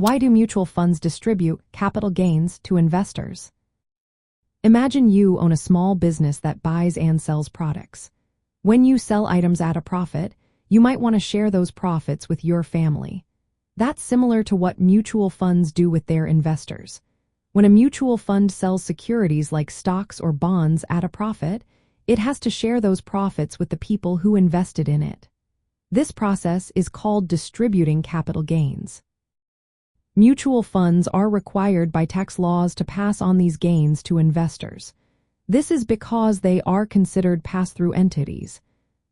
Why do mutual funds distribute capital gains to investors? Imagine you own a small business that buys and sells products. When you sell items at a profit, you might want to share those profits with your family. That's similar to what mutual funds do with their investors. When a mutual fund sells securities like stocks or bonds at a profit, it has to share those profits with the people who invested in it. This process is called distributing capital gains. Mutual funds are required by tax laws to pass on these gains to investors. This is because they are considered pass-through entities.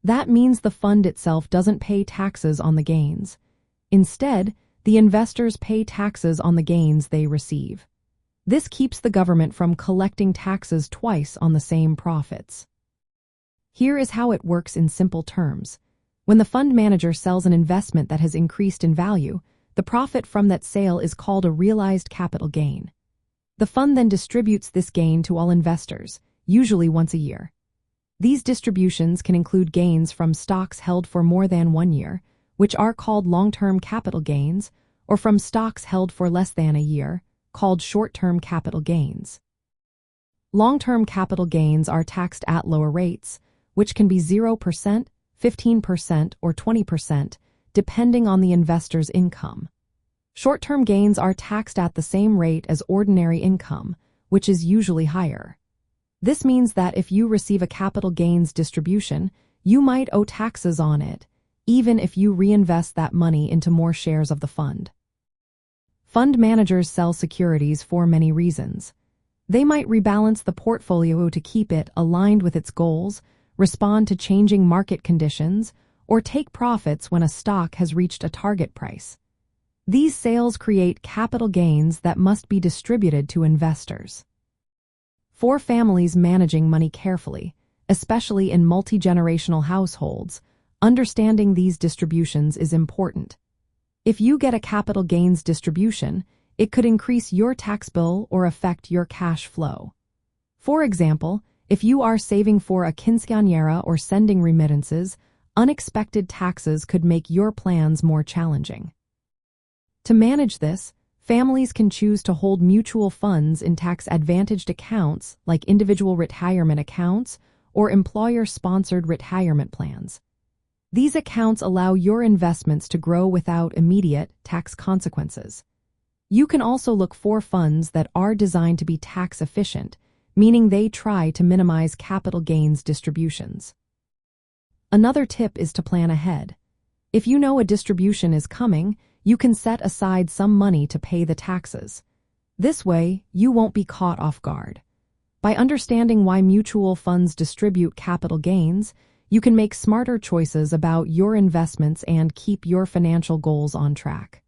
That means the fund itself doesn't pay taxes on the gains. Instead, the investors pay taxes on the gains they receive. This keeps the government from collecting taxes twice on the same profits. Here is how it works in simple terms. When the fund manager sells an investment that has increased in value, the profit from that sale is called a realized capital gain. The fund then distributes this gain to all investors, usually once a year. These distributions can include gains from stocks held for more than 1 year, which are called long-term capital gains, or from stocks held for less than a year, called short-term capital gains. Long-term capital gains are taxed at lower rates, which can be 0%, 15%, or 20%, depending on the investor's income. Short-term gains are taxed at the same rate as ordinary income, which is usually higher. This means that if you receive a capital gains distribution, you might owe taxes on it, even if you reinvest that money into more shares of the fund. Fund managers sell securities for many reasons. They might rebalance the portfolio to keep it aligned with its goals, respond to changing market conditions, or take profits when a stock has reached a target price. These sales create capital gains that must be distributed to investors. For families managing money carefully, especially in multi-generational households, understanding these distributions is important. If you get a capital gains distribution, it could increase your tax bill or affect your cash flow. For example, if you are saving for a quinceañera or sending remittances, unexpected taxes could make your plans more challenging. To manage this, families can choose to hold mutual funds in tax-advantaged accounts like individual retirement accounts or employer-sponsored retirement plans. These accounts allow your investments to grow without immediate tax consequences. You can also look for funds that are designed to be tax efficient, meaning they try to minimize capital gains distributions. Another tip is to plan ahead. If you know a distribution is coming, you can set aside some money to pay the taxes. This way, you won't be caught off guard. By understanding why mutual funds distribute capital gains, you can make smarter choices about your investments and keep your financial goals on track.